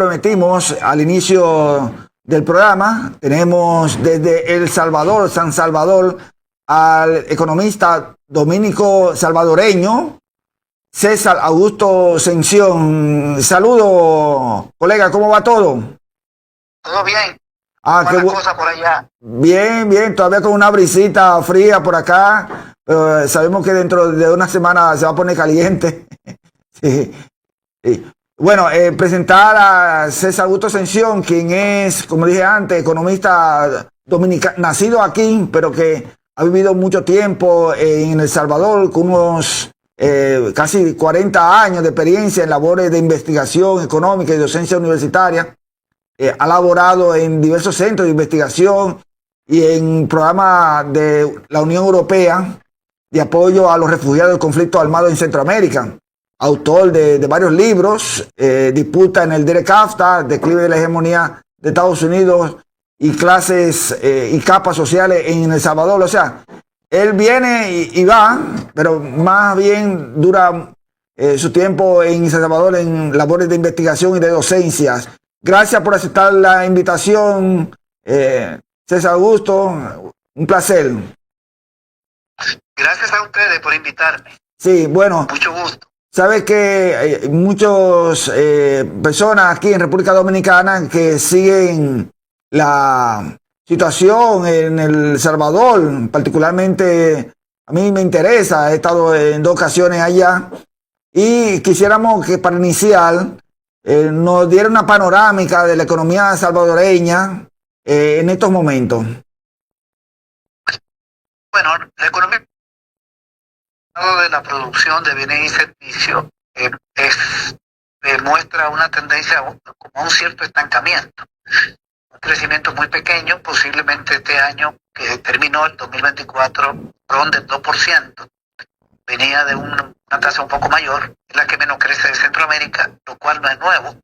prometimos al inicio del programa, tenemos desde El Salvador, San Salvador, al economista dominico salvadoreño, César Augusto Sención. Saludo, colega, ¿cómo va todo? Todo bien. Qué cosa por allá. Bien, bien, todavía con una brisita fría por acá, pero sabemos que dentro de una semana se va a poner caliente. Sí. Sí. Bueno, presentar a César Augusto Sención, quien es, como dije antes, economista dominicano, nacido aquí, pero que ha vivido mucho tiempo en El Salvador, con unos casi 40 años de experiencia en labores de investigación económica y docencia universitaria. Ha laborado en diversos centros de investigación y en programas de la Unión Europea de apoyo a los refugiados del conflicto armado en Centroamérica. Autor de varios libros, disputa en el Derek Kafta, declive de la hegemonía de Estados Unidos y clases y capas sociales en El Salvador. O sea, él viene y va, pero más bien dura su tiempo en El Salvador en labores de investigación y de docencias. Gracias por aceptar la invitación, César Augusto. Un placer. Gracias a ustedes por invitarme. Sí, bueno. Mucho gusto. Sabes que muchas personas aquí en República Dominicana que siguen la situación en El Salvador, particularmente a mí me interesa, he estado en 2 ocasiones allá y quisiéramos que para iniciar nos diera una panorámica de la economía salvadoreña en estos momentos. Bueno, la economía de la producción de bienes y servicios muestra una tendencia como un cierto estancamiento, un crecimiento muy pequeño. Posiblemente este año que terminó, el 2024, ronde el 2%, venía de una tasa un poco mayor, es la que menos crece de Centroamérica, lo cual no es nuevo.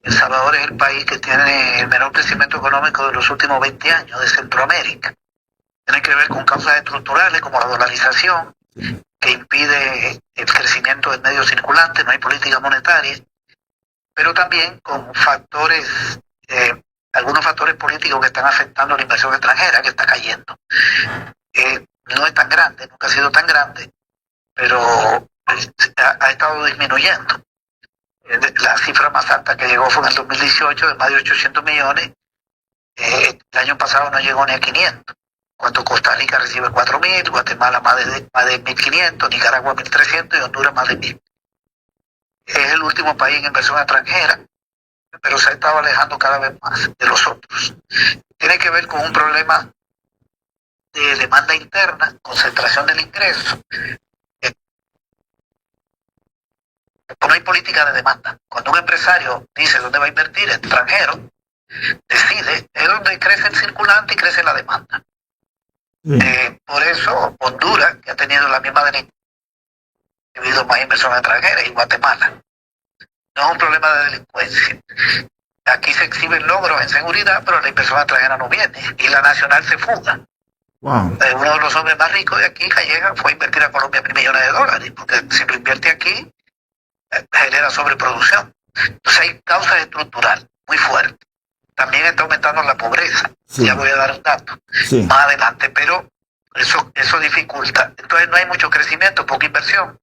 El Salvador es el país que tiene el menor crecimiento económico de los últimos 20 años de Centroamérica. Tiene que ver con causas estructurales como la dolarización, que impide el crecimiento del medio circulante, no hay política monetaria, pero también con factores, algunos factores políticos que están afectando la inversión extranjera, que está cayendo. No es tan grande, nunca ha sido tan grande, pero ha estado disminuyendo. La cifra más alta que llegó fue en el 2018, de más de 800 millones. El año pasado no llegó ni a 500. Cuando Costa Rica recibe 4.000, Guatemala más de 1.500, Nicaragua 1.300 y Honduras más de 1.000. Es el último país en inversión extranjera, pero se ha estado alejando cada vez más de los otros. Tiene que ver con un problema de demanda interna, concentración del ingreso. No hay política de demanda. Cuando un empresario dice dónde va a invertir, extranjero, decide, es donde crece el circulante y crece la demanda. Por eso Honduras, que ha tenido la misma delincuencia, ha habido más inversión extranjera, y Guatemala. No es un problema de delincuencia. Aquí se exhiben logros en seguridad, pero la inversión extranjera no viene y la nacional se fuga. Wow. Uno de los hombres más ricos de aquí, Calleja, fue a invertir a Colombia $1.000 millones, porque si lo invierte aquí, genera sobreproducción. Entonces hay causas estructurales muy fuertes. También está aumentando la pobreza. Sí. Ya voy a dar un dato más adelante, pero eso dificulta. Entonces no hay mucho crecimiento, poca inversión.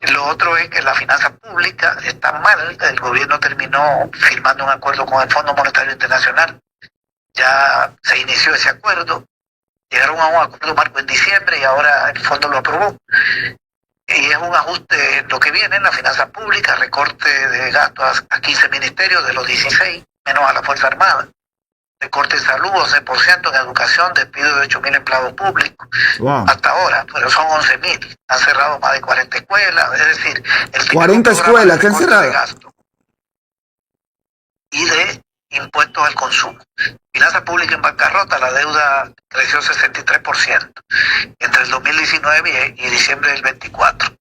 Lo otro es que la finanza pública está mal. El gobierno terminó firmando un acuerdo con el Fondo Monetario Internacional. Ya se inició ese acuerdo. Llegaron a un acuerdo marco en diciembre y ahora el fondo lo aprobó. Y es un ajuste lo que viene en la finanza pública, recorte de gastos a 15 ministerios de los 16, menos a la Fuerza Armada. Recorte en salud, 11%, en educación, despido de 8.000 empleados públicos. Wow. Hasta ahora, pero son 11.000. Han cerrado más de 40 escuelas, es decir, el 40 escuelas que han cerrado. De gasto y de impuestos al consumo. Finanza pública en bancarrota, la deuda creció 63% entre el 2019 y diciembre del 24,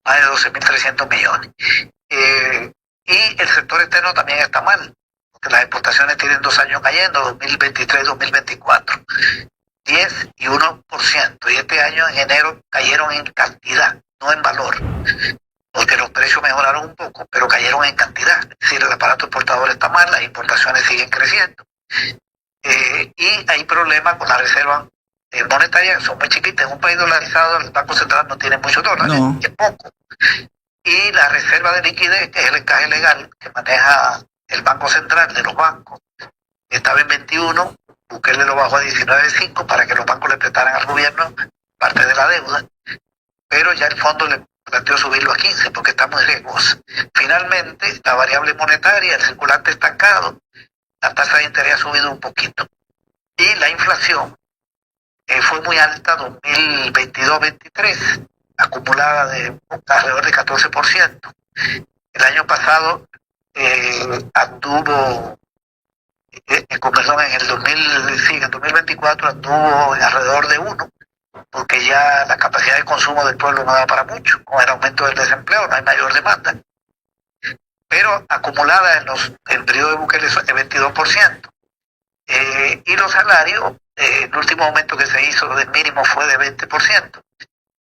más de 12.300 millones. Y el sector externo también está mal, porque las exportaciones tienen 2 años cayendo, 2023 y 2024, 10 y 1%, y este año en enero cayeron en cantidad, no en valor. porque los precios mejoraron un poco, pero cayeron en cantidad. Es decir, el aparato exportador está mal, las importaciones siguen creciendo. Y hay problemas con la reserva monetaria, que son muy chiquitas. En un país dolarizado, el Banco Central no tiene muchos dólares, No. es poco. Y la reserva de liquidez, que es el encaje legal que maneja el Banco Central de los bancos, estaba en 21, Bukele lo bajó a 19.5 para que los bancos le prestaran al gobierno parte de la deuda, pero ya el fondo le planteó subirlo a 15 porque está muy riesgoso. Finalmente, la variable monetaria, el circulante estancado, la tasa de interés ha subido un poquito. Y la inflación fue muy alta 2022-23, acumulada de alrededor de 14%. El año pasado anduvo, perdón, en el 2024 anduvo alrededor de 1, porque ya la capacidad de consumo del pueblo no da para mucho. Con el aumento del desempleo no hay mayor demanda. Pero acumulada en el periodo de Bukele es de 22%. Y los salarios, el último aumento que se hizo del mínimo fue de 20%.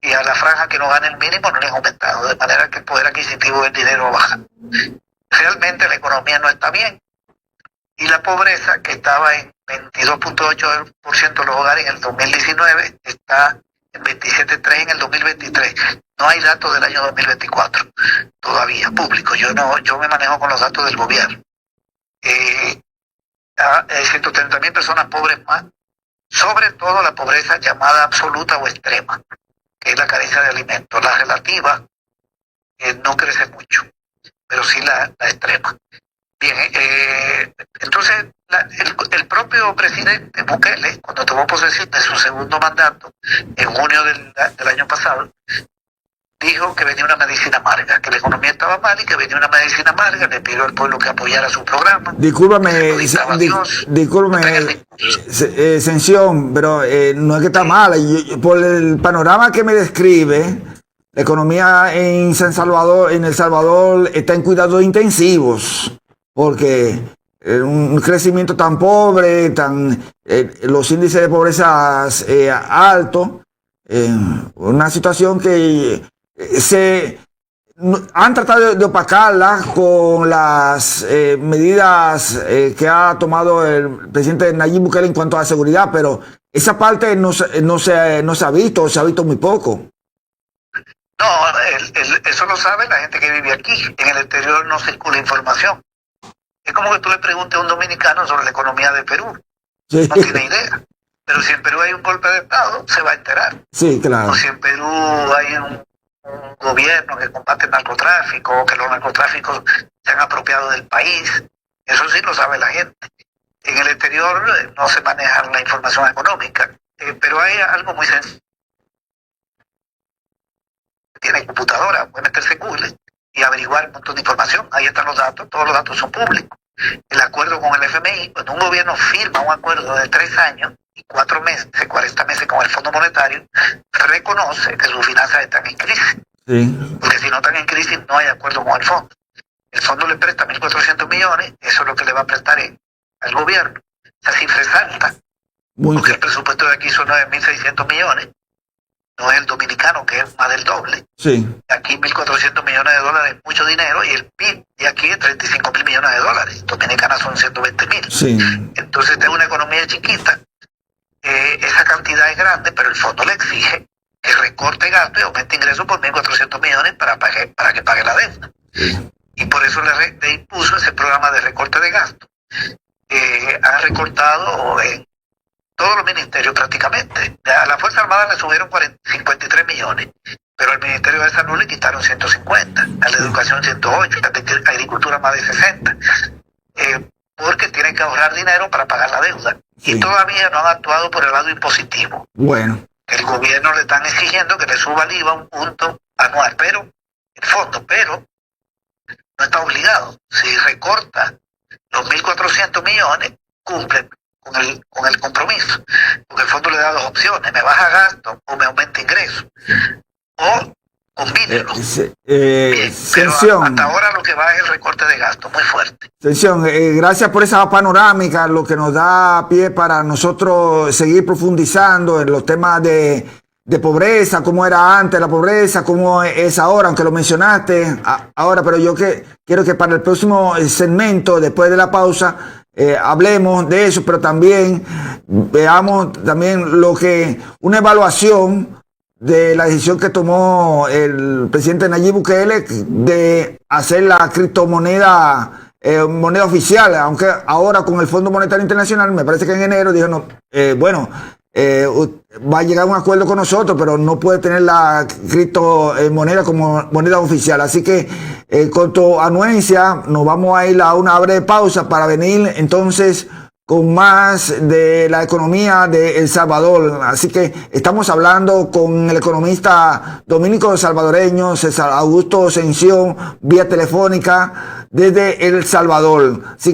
Y a la franja que no gana el mínimo no les ha aumentado, de manera que el poder adquisitivo del dinero baja. Realmente la economía no está bien. Y la pobreza, que estaba en 22.8% de los hogares en el 2019, está en 27.3% en el 2023. No hay datos del año 2024 todavía públicos. Yo me manejo con los datos del gobierno. 130.000 personas pobres más, sobre todo la pobreza llamada absoluta o extrema, que es la carencia de alimentos. La relativa no crece mucho, pero sí la extrema. Bien, entonces el propio presidente Bukele, cuando tomó posesión de su segundo mandato en junio del año pasado, dijo que venía una medicina amarga, que la economía estaba mal y que venía una medicina amarga. Le pidió al pueblo que apoyara su programa. Discúlpame, Sención, pero no es que está mala. Por el panorama que me describe, la economía en El Salvador está en cuidados intensivos, porque un crecimiento tan pobre, los índices de pobreza altos, una situación que han tratado de opacarla con las medidas que ha tomado el presidente Nayib Bukele en cuanto a seguridad, pero esa parte no se ha visto, se ha visto muy poco. No, eso lo sabe la gente que vive aquí. En el exterior no circula información. Es como que tú le preguntes a un dominicano sobre la economía de Perú. Sí. No tiene idea. Pero si en Perú hay un golpe de Estado, se va a enterar. Sí, claro. O si en Perú hay un gobierno que combate el narcotráfico, o que los narcotráficos se han apropiado del país. Eso sí lo sabe la gente. En el exterior no se maneja la información económica. Pero hay algo muy sencillo. Tiene computadora, puede meterse en Google y averiguar un montón de información. Ahí están los datos, todos los datos son públicos. El acuerdo con el FMI, cuando un gobierno firma un acuerdo de 3 años y 4 meses, 40 meses con el Fondo Monetario, reconoce que sus finanzas están en crisis. Sí. Porque si no están en crisis, no hay acuerdo con el fondo. El fondo le presta 1.400 millones, eso es lo que le va a prestar al gobierno. Esa cifra es alta, porque el presupuesto de aquí son 9.600 millones. No es el dominicano, que es más del doble. Sí. Aquí 1.400 millones de dólares es mucho dinero y el PIB de aquí es 35.000 millones de dólares. Dominicana son 120.000. Sí. Entonces, esta es una economía chiquita. Esa cantidad es grande, pero el fondo le exige que recorte gasto y aumente ingresos por 1.400 millones para que pague la deuda. Sí. Y por eso le impuso ese programa de recorte de gasto. Han recortado en todos los ministerios prácticamente. A la Fuerza Armada le subieron 53 millones, pero al Ministerio de Salud le quitaron 150, a la Educación 108, a la Agricultura más de 60, porque tienen que ahorrar dinero para pagar la deuda. Sí. Y todavía no han actuado por el lado impositivo. Bueno. El gobierno le están exigiendo que le suba el IVA un punto anual, pero el fondo, pero no está obligado. Si recorta los 1.400 millones, cumple con el compromiso, porque el fondo le da 2 opciones: me baja gasto o me aumenta ingreso, o combínelo. Pero hasta ahora lo que va es el recorte de gasto muy fuerte. Gracias por esa panorámica, lo que nos da pie para nosotros seguir profundizando en los temas de de pobreza, cómo era antes la pobreza, cómo es ahora, aunque lo mencionaste ahora, pero yo quiero que para el próximo segmento, después de la pausa, hablemos de eso, pero también veamos también una evaluación de la decisión que tomó el presidente Nayib Bukele de hacer la criptomoneda moneda oficial, aunque ahora con el Fondo Monetario Internacional, me parece que en enero dijo, no, va a llegar a un acuerdo con nosotros, pero no puede tener la criptomoneda como moneda oficial. Así que con tu anuencia nos vamos a ir a una breve pausa para venir entonces con más de la economía de El Salvador. Así que estamos hablando con el economista dominico salvadoreño César Augusto Ascensión vía telefónica desde El Salvador. Así